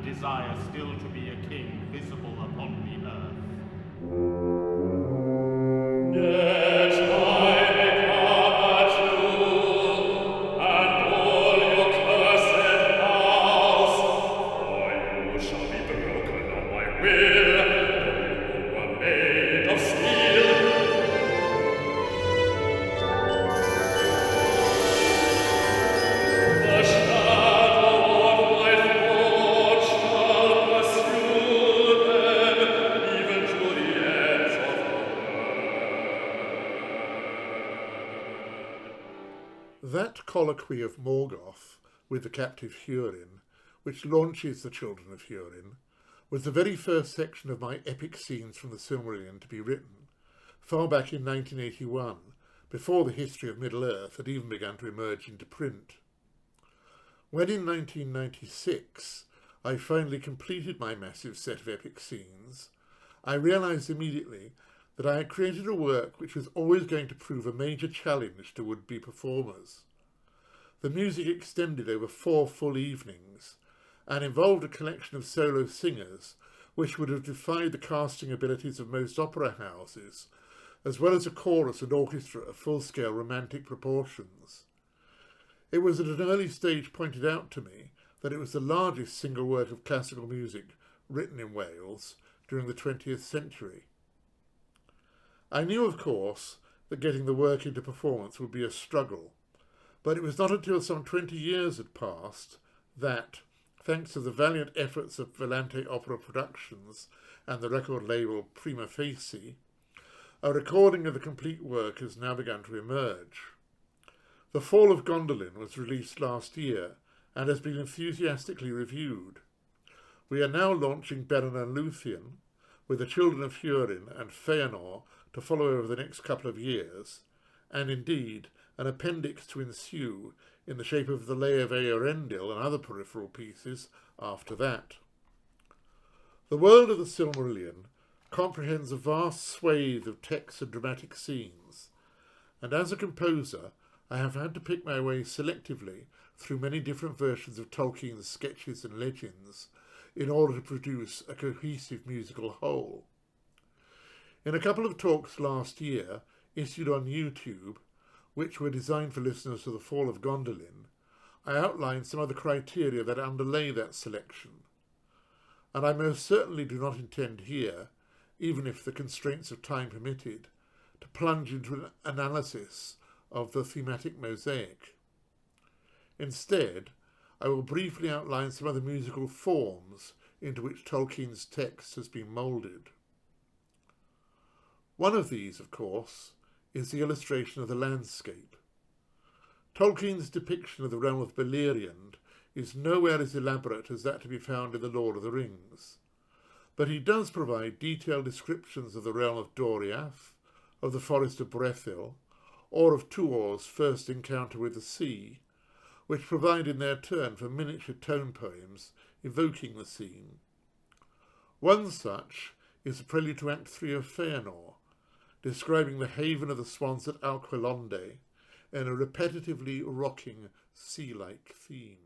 Desire still to be a king visible upon the earth. Yet I become a Jew, and all your cursed house, for you shall be broken on my will, though you were made of steel. The shadow of my thoughts shall pursue them, even to the ends of the earth. That colloquy of Morgoth with the captive Húrin, which launches the children of Húrin, was the very first section of my epic scenes from the Silmarillion to be written, far back in 1981, before the history of Middle-earth had even begun to emerge into print. When in 1996 I finally completed my massive set of epic scenes, I realised immediately that I had created a work which was always going to prove a major challenge to would-be performers. The music extended over 4 full evenings and involved a collection of solo singers which would have defied the casting abilities of most opera houses, as well as a chorus and orchestra of full-scale romantic proportions. It was at an early stage pointed out to me that it was the largest single work of classical music written in Wales during the 20th century. I knew, of course, that getting the work into performance would be a struggle, but it was not until some 20 years had passed that, thanks to the valiant efforts of Volante Opera Productions and the record label Prima Facie, a recording of the complete work has now begun to emerge. The Fall of Gondolin was released last year and has been enthusiastically reviewed. We are now launching Beren and Lúthien, with the children of Húrin and Fëanor to follow over the next couple of years, and indeed an appendix to ensue in the shape of the Lay of Eärendil and other peripheral pieces after that. The world of the Silmarillion comprehends a vast swathe of text and dramatic scenes, and as a composer I have had to pick my way selectively through many different versions of Tolkien's sketches and legends in order to produce a cohesive musical whole. In a couple of talks last year, issued on YouTube, which were designed for listeners to the Fall of Gondolin, I outlined some of the criteria that underlay that selection, and I most certainly do not intend here, even if the constraints of time permitted, to plunge into an analysis of the thematic mosaic. Instead, I will briefly outline some of the musical forms into which Tolkien's text has been moulded. One of these, of course, is the illustration of the landscape. Tolkien's depiction of the realm of Beleriand is nowhere as elaborate as that to be found in The Lord of the Rings, but he does provide detailed descriptions of the realm of Doriath, of the forest of Brethil, or of Tuor's first encounter with the sea, which provide in their turn for miniature tone poems evoking the scene. One such is the prelude to Act 3 of Fëanor, describing the haven of the swans at Alqualonde in a repetitively rocking sea-like theme.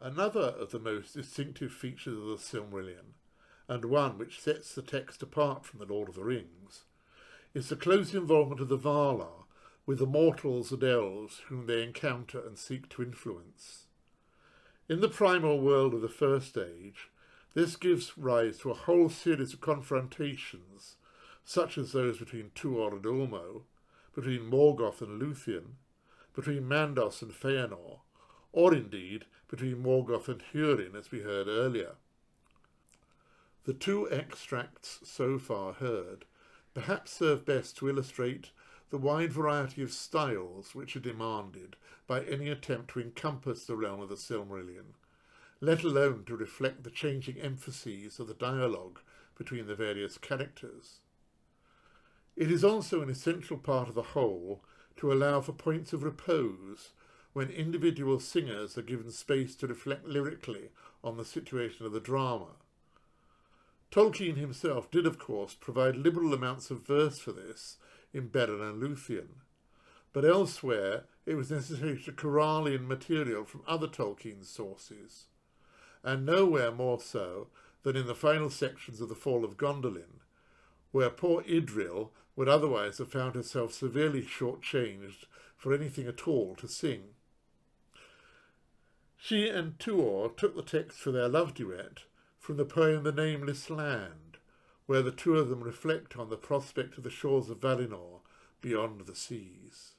Another of the most distinctive features of the Silmarillion, and one which sets the text apart from the Lord of the Rings, is the close involvement of the Valar with the mortals and elves whom they encounter and seek to influence. In the primal world of the First Age, this gives rise to a whole series of confrontations, such as those between Tuor and Ulmo, between Morgoth and Lúthien, between Mandos and Feanor, or indeed between Morgoth and Húrin, as we heard earlier. The two extracts so far heard perhaps serve best to illustrate the wide variety of styles which are demanded by any attempt to encompass the realm of the Silmarillion, let alone to reflect the changing emphases of the dialogue between the various characters. It is also an essential part of the whole to allow for points of repose when individual singers are given space to reflect lyrically on the situation of the drama. Tolkien himself did, of course, provide liberal amounts of verse for this in Beren and Lúthien, but elsewhere it was necessary to corral in material from other Tolkien sources, and nowhere more so than in the final sections of the Fall of Gondolin, where poor Idril would otherwise have found herself severely shortchanged for anything at all to sing. She and Tuor took the text for their love duet from the poem The Nameless Land, where the two of them reflect on the prospect of the shores of Valinor beyond the seas.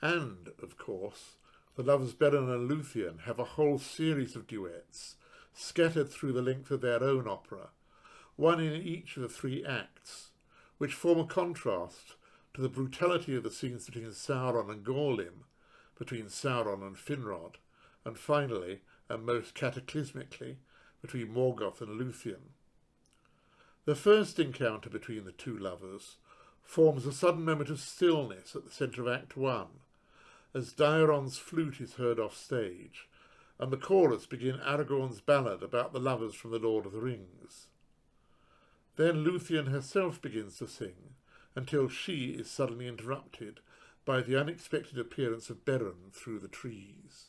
And, of course, the lovers Beren and Lúthien have a whole series of duets scattered through the length of their own opera, one in each of the three acts, which form a contrast to the brutality of the scenes between Sauron and Gorlim, between Sauron and Finrod, and finally, and most cataclysmically, between Morgoth and Lúthien. The first encounter between the two lovers forms a sudden moment of stillness at the centre of Act 1, as Daeron's flute is heard off stage, and the chorus begin Aragorn's ballad about the lovers from the Lord of the Rings. Then Lúthien herself begins to sing, until she is suddenly interrupted by the unexpected appearance of Beren through the trees.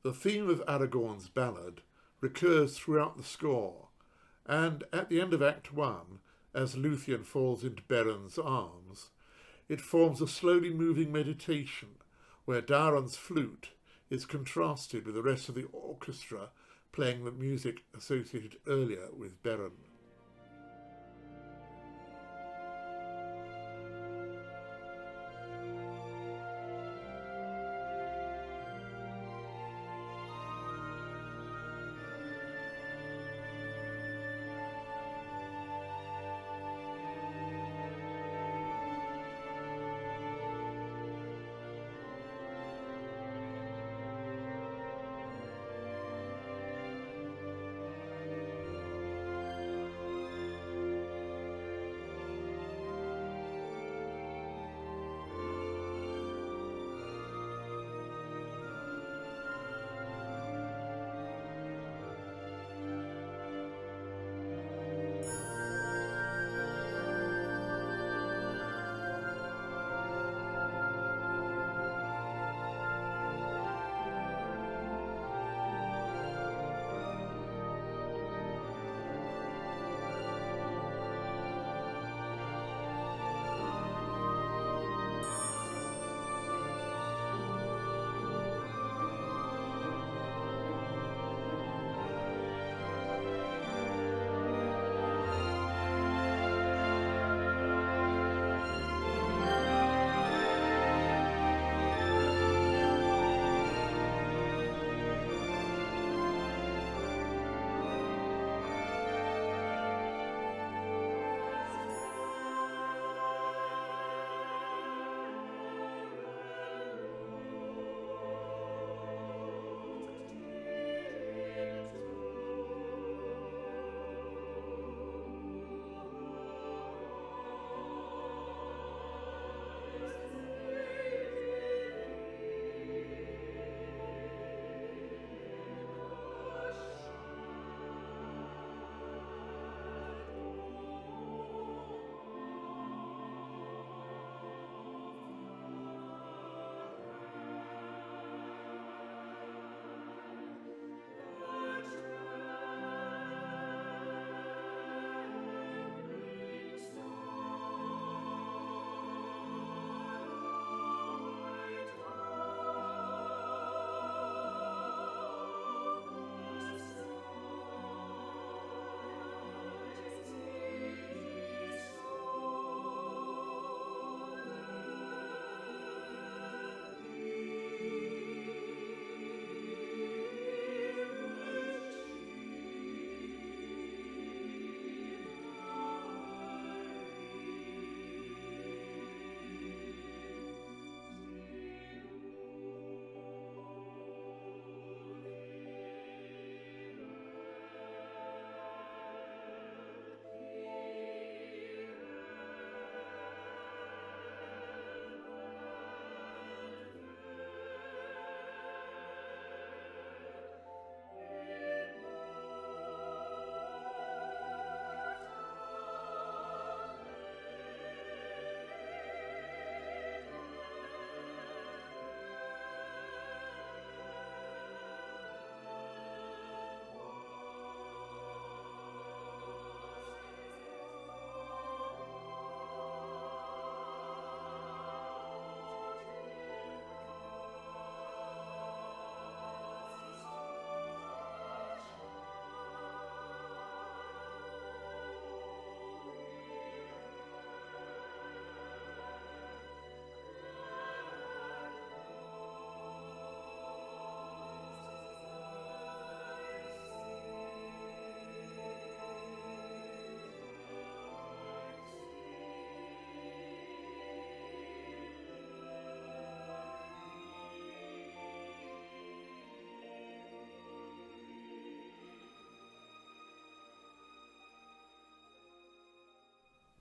The theme of Aragorn's ballad recurs throughout the score, and at the end of Act 1, as Lúthien falls into Beren's arms, it forms a slowly moving meditation where Daron's flute is contrasted with the rest of the orchestra playing the music associated earlier with Beren.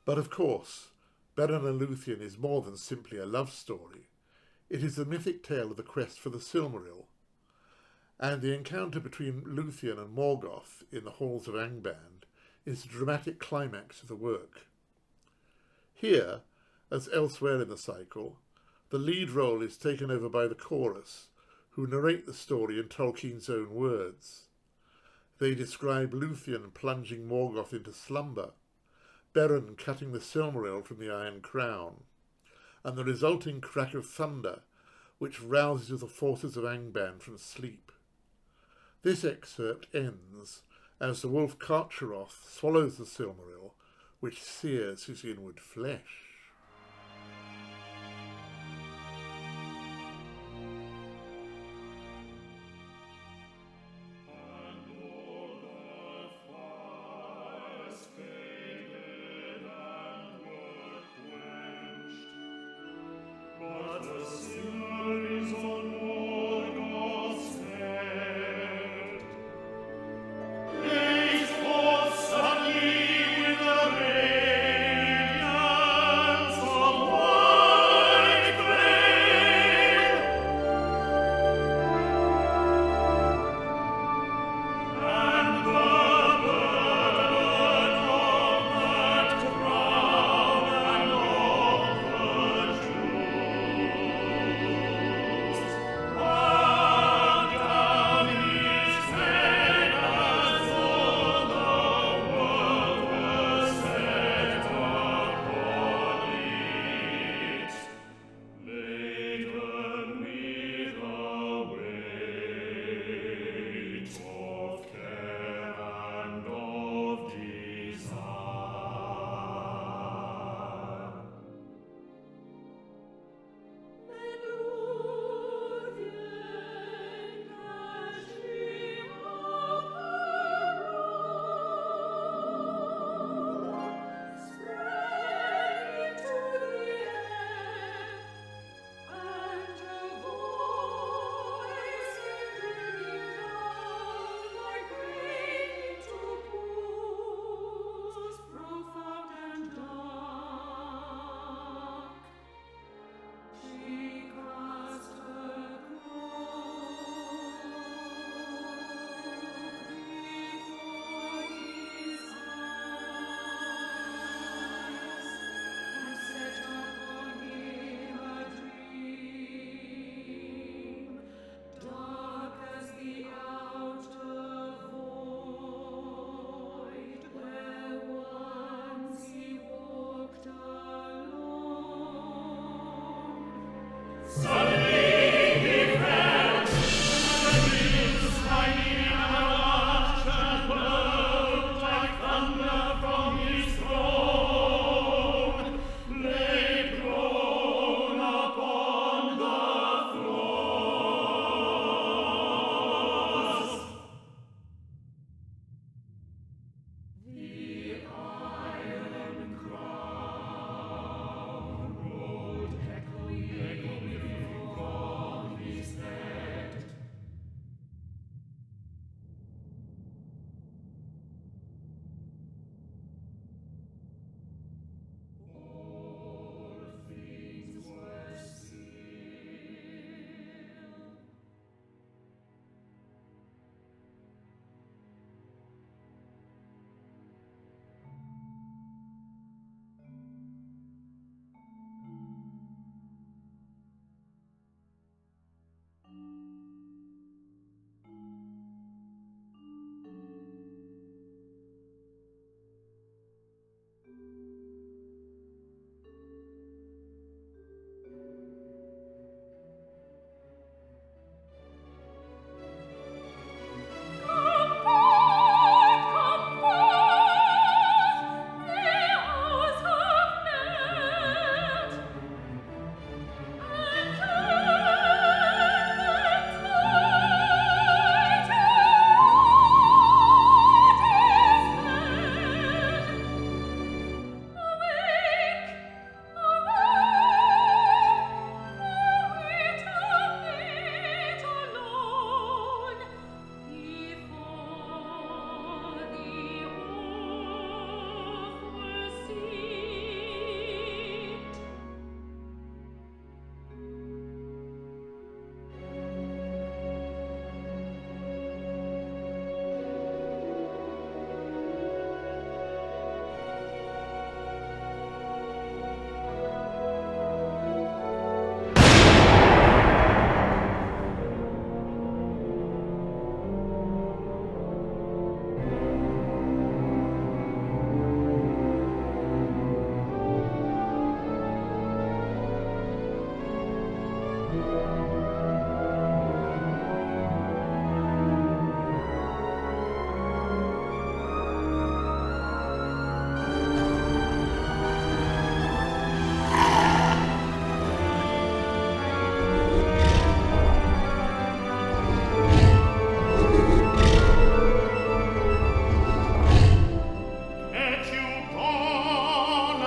But of course, Beren and Lúthien is more than simply a love story. It is the mythic tale of the quest for the Silmaril, and the encounter between Lúthien and Morgoth in the halls of Angband is the dramatic climax of the work. Here, as elsewhere in the cycle, the lead role is taken over by the chorus, who narrate the story in Tolkien's own words. They describe Lúthien plunging Morgoth into slumber, Beren cutting the Silmaril from the Iron Crown, and the resulting crack of thunder which rouses the forces of Angband from sleep. This excerpt ends as the wolf Carcharoth swallows the Silmaril, which sears his inward flesh.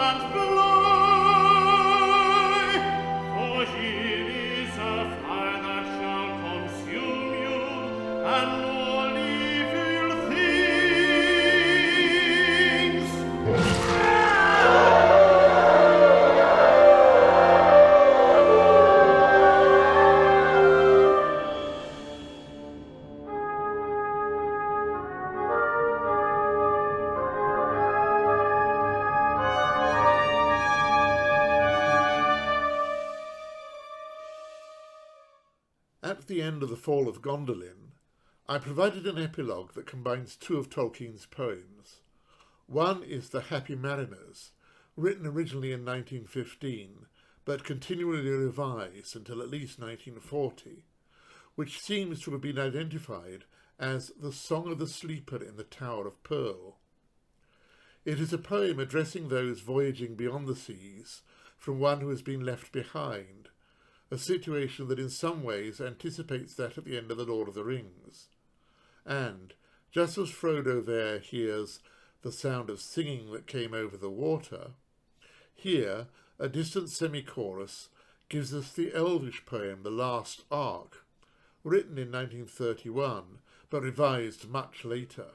and fly, for here is a fire that shall consume you, and all evil things. At the end of the Fall of Gondolin, I provided an epilogue that combines two of Tolkien's poems. One is The Happy Mariners, written originally in 1915, but continually revised until at least 1940, which seems to have been identified as the Song of the Sleeper in the Tower of Pearl. It is a poem addressing those voyaging beyond the seas from one who has been left behind, a situation that in some ways anticipates that at the end of The Lord of the Rings. And, just as Frodo there hears the sound of singing that came over the water, here a distant semi-chorus gives us the Elvish poem The Last Ark, written in 1931 but revised much later.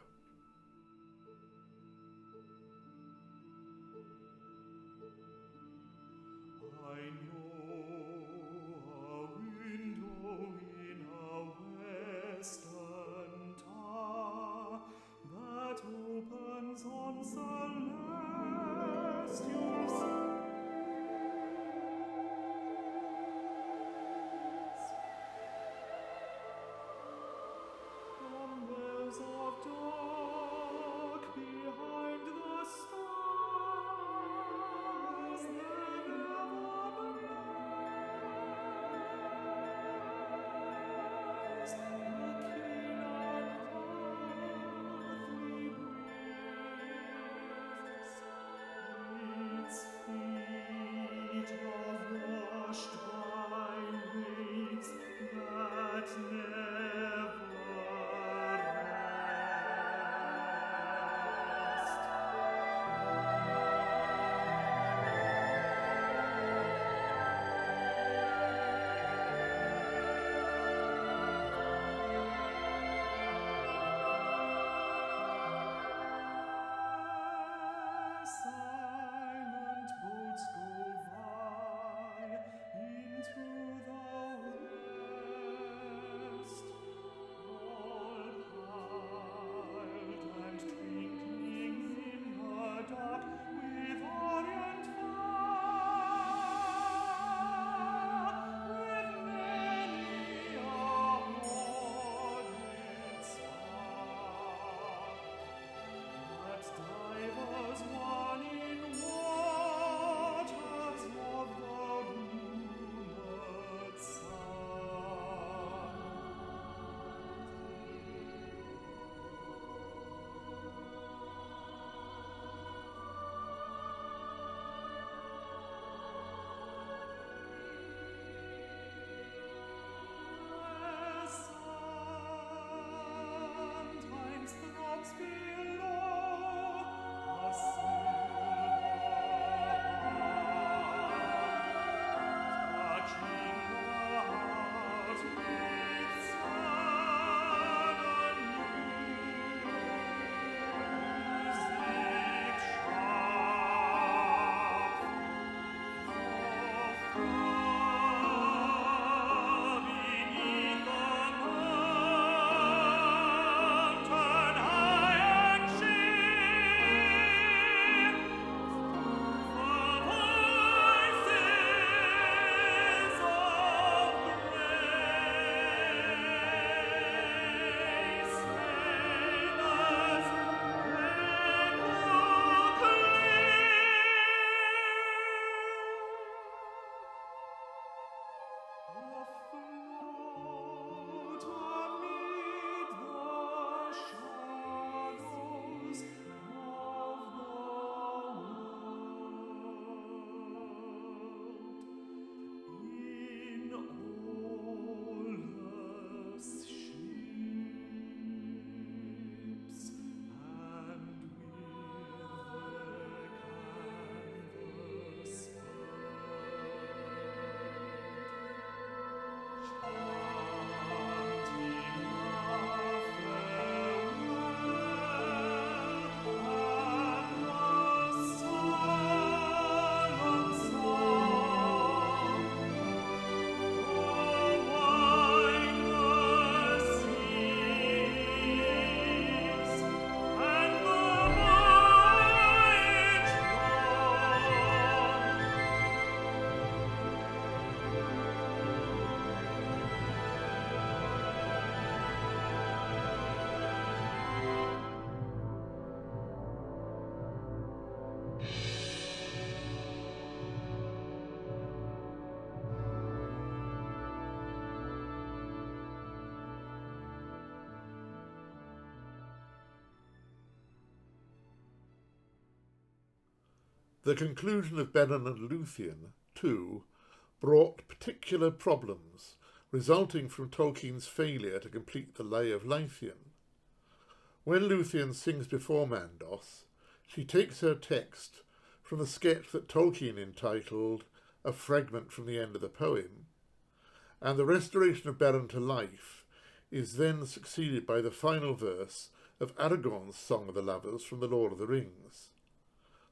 The conclusion of Beren and Lúthien, too, brought particular problems resulting from Tolkien's failure to complete the Lay of Lúthien. When Lúthien sings before Mandos, she takes her text from a sketch that Tolkien entitled A Fragment from the End of the Poem, and the restoration of Beren to life is then succeeded by the final verse of Aragorn's Song of the Lovers from The Lord of the Rings.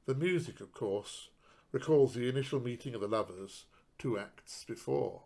The music, of course, recalls the initial meeting of the lovers 2 acts before.